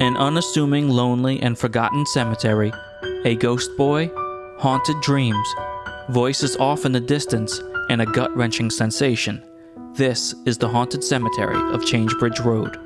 An unassuming, lonely, and forgotten cemetery, a ghost boy, haunted dreams, voices off in the distance, and a gut-wrenching sensation. This is the haunted cemetery of Changebridge Road.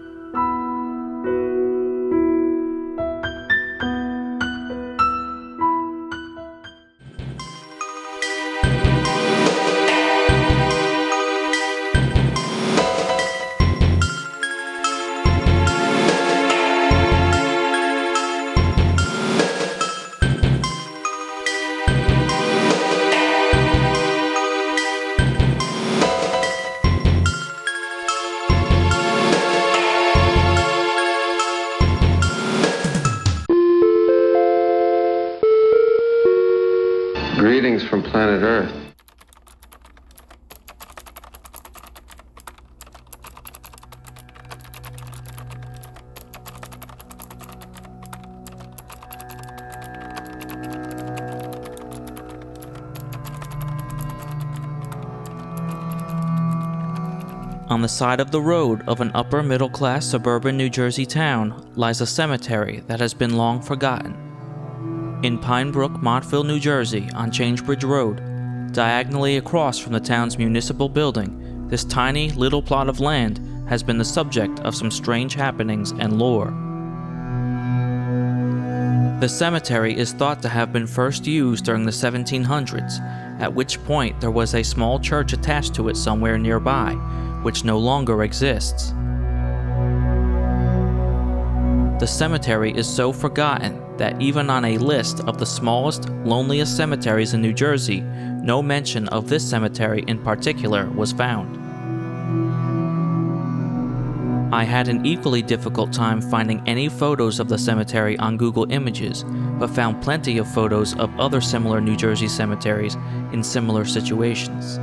Greetings from planet Earth. On the side of the road of an upper-middle-class suburban New Jersey town lies a cemetery that has been long forgotten. In Pine Brook, Montville, New Jersey, on Changebridge Road, diagonally across from the town's municipal building, this tiny little plot of land has been the subject of some strange happenings and lore. The cemetery is thought to have been first used during the 1700s, at which point there was a small church attached to it somewhere nearby, which no longer exists. The cemetery is so forgotten that even on a list of the smallest, loneliest cemeteries in New Jersey, no mention of this cemetery in particular was found. I had an equally difficult time finding any photos of the cemetery on Google Images, but found plenty of photos of other similar New Jersey cemeteries in similar situations.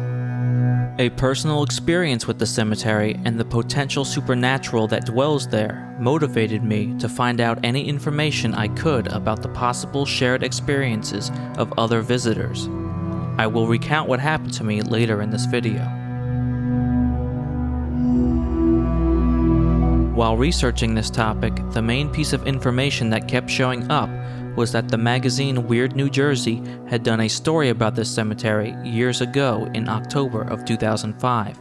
A personal experience with the cemetery and the potential supernatural that dwells there motivated me to find out any information I could about the possible shared experiences of other visitors. I will recount what happened to me later in this video. While researching this topic, the main piece of information that kept showing up was that the magazine Weird New Jersey had done a story about this cemetery years ago in October of 2005.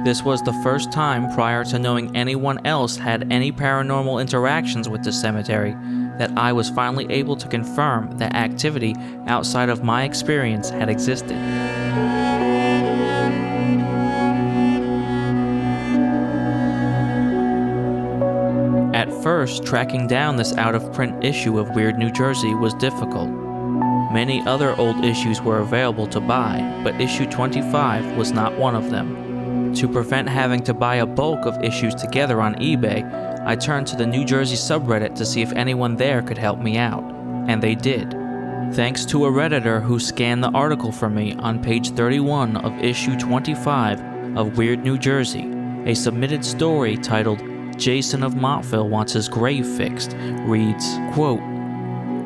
This was the first time prior to knowing anyone else had any paranormal interactions with the cemetery that I was finally able to confirm that activity outside of my experience had existed. At first, tracking down this out-of-print issue of Weird New Jersey was difficult. Many other old issues were available to buy, but issue 25 was not one of them. To prevent having to buy a bulk of issues together on eBay, I turned to the New Jersey subreddit to see if anyone there could help me out, and they did. Thanks to a Redditor who scanned the article for me on page 31 of issue 25 of Weird New Jersey, a submitted story titled "Jason of Montville Wants His Grave Fixed" reads, quote,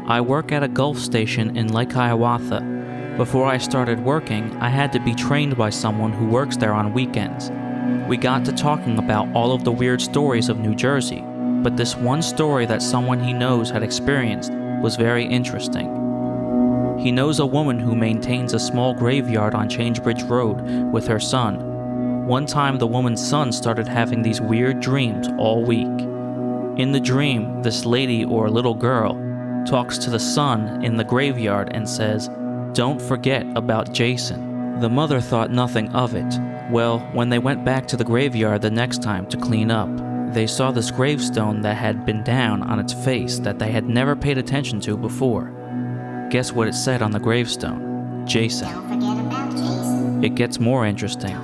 "I work at a Gulf station in Lake Hiawatha. Before I started working, I had to be trained by someone who works there on weekends. We got to talking about all of the weird stories of New Jersey, but this one story that someone he knows had experienced was very interesting. He knows a woman who maintains a small graveyard on Changebridge Road with her son. One time the woman's son started having these weird dreams all week. In the dream, this lady or little girl talks to the son in the graveyard and says, 'Don't forget about Jason.' The mother thought nothing of it. Well, when they went back to the graveyard the next time to clean up, they saw this gravestone that had been down on its face that they had never paid attention to before. Guess what it said on the gravestone? Jason. Don't forget about Jason. It gets more interesting.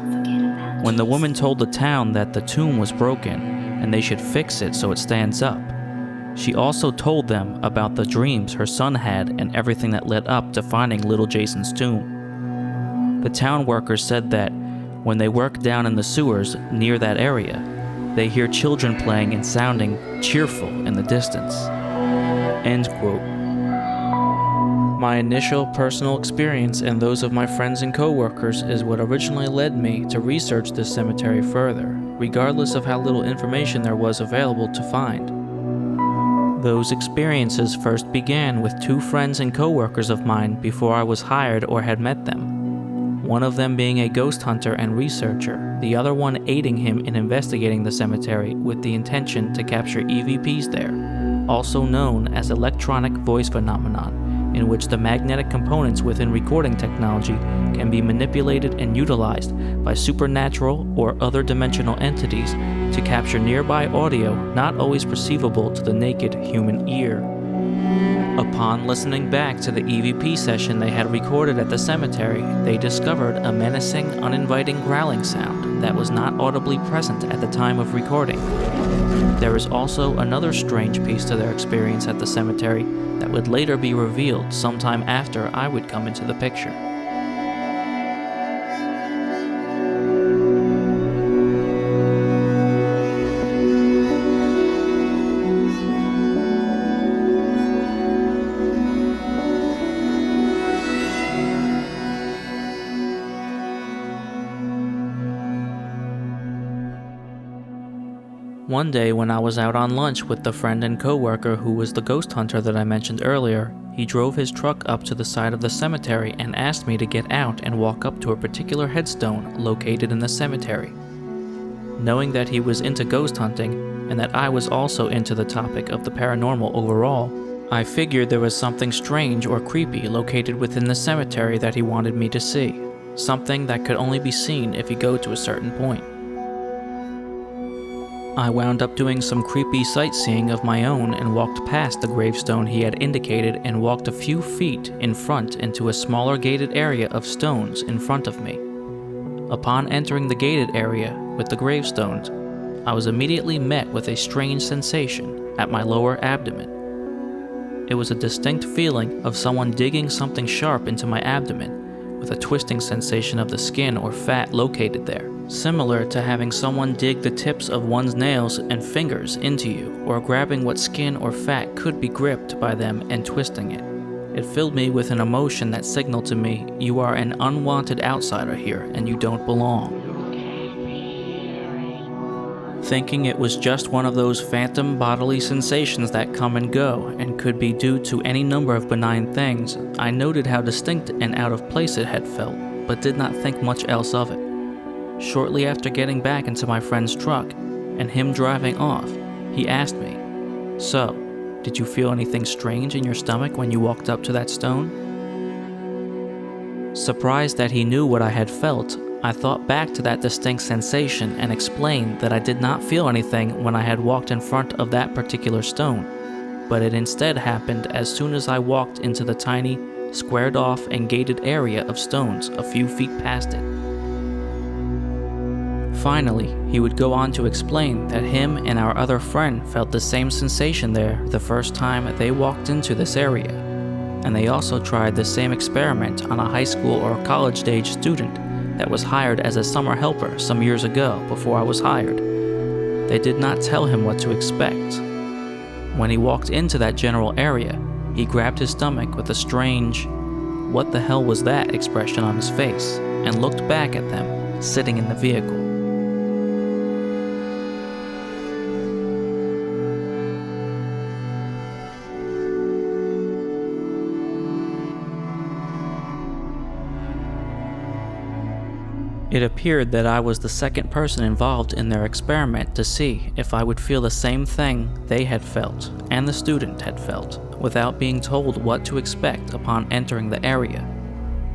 When the woman told the town that the tomb was broken and they should fix it so it stands up, she also told them about the dreams her son had and everything that led up to finding little Jason's tomb. The town workers said that when they work down in the sewers near that area, they hear children playing and sounding cheerful in the distance." End quote. My initial personal experience and those of my friends and coworkers is what originally led me to research this cemetery further, regardless of how little information there was available to find. Those experiences first began with 2 friends and coworkers of mine before I was hired or had met them. One of them being a ghost hunter and researcher, the other one aiding him in investigating the cemetery with the intention to capture EVPs there, also known as electronic voice phenomenon, in which the magnetic components within recording technology can be manipulated and utilized by supernatural or other dimensional entities to capture nearby audio not always perceivable to the naked human ear. Upon listening back to the EVP session they had recorded at the cemetery, they discovered a menacing, uninviting growling sound that was not audibly present at the time of recording. There is also another strange piece to their experience at the cemetery that would later be revealed sometime after I would come into the picture. One day when I was out on lunch with the friend and coworker who was the ghost hunter that I mentioned earlier, he drove his truck up to the side of the cemetery and asked me to get out and walk up to a particular headstone located in the cemetery. Knowing that he was into ghost hunting and that I was also into the topic of the paranormal overall, I figured there was something strange or creepy located within the cemetery that he wanted me to see, something that could only be seen if you go to a certain point. I wound up doing some creepy sightseeing of my own and walked past the gravestone he had indicated and walked a few feet in front into a smaller gated area of stones in front of me. Upon entering the gated area with the gravestones, I was immediately met with a strange sensation at my lower abdomen. It was a distinct feeling of someone digging something sharp into my abdomen, with a twisting sensation of the skin or fat located there, similar to having someone dig the tips of one's nails and fingers into you, or grabbing what skin or fat could be gripped by them and twisting it. It filled me with an emotion that signaled to me, you are an unwanted outsider here and you don't belong. Thinking it was just one of those phantom bodily sensations that come and go and could be due to any number of benign things, I noted how distinct and out of place it had felt, but did not think much else of it. Shortly after getting back into my friend's truck and him driving off, he asked me, "So, did you feel anything strange in your stomach when you walked up to that stone?" Surprised that he knew what I had felt, I thought back to that distinct sensation and explained that I did not feel anything when I had walked in front of that particular stone, but it instead happened as soon as I walked into the tiny, squared off and gated area of stones a few feet past it. Finally, he would go on to explain that him and our other friend felt the same sensation there the first time they walked into this area, and they also tried the same experiment on a high school or college-age student that was hired as a summer helper some years ago before I was hired. They did not tell him what to expect. When he walked into that general area, he grabbed his stomach with a strange, "What the hell was that?" expression on his face, and looked back at them, sitting in the vehicle. It appeared that I was the second person involved in their experiment to see if I would feel the same thing they had felt and the student had felt without being told what to expect upon entering the area.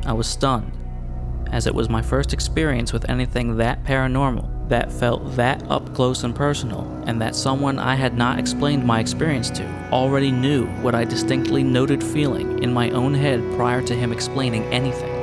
I was stunned, as it was my first experience with anything that paranormal, that felt that up close and personal, and that someone I had not explained my experience to already knew what I distinctly noted feeling in my own head prior to him explaining anything.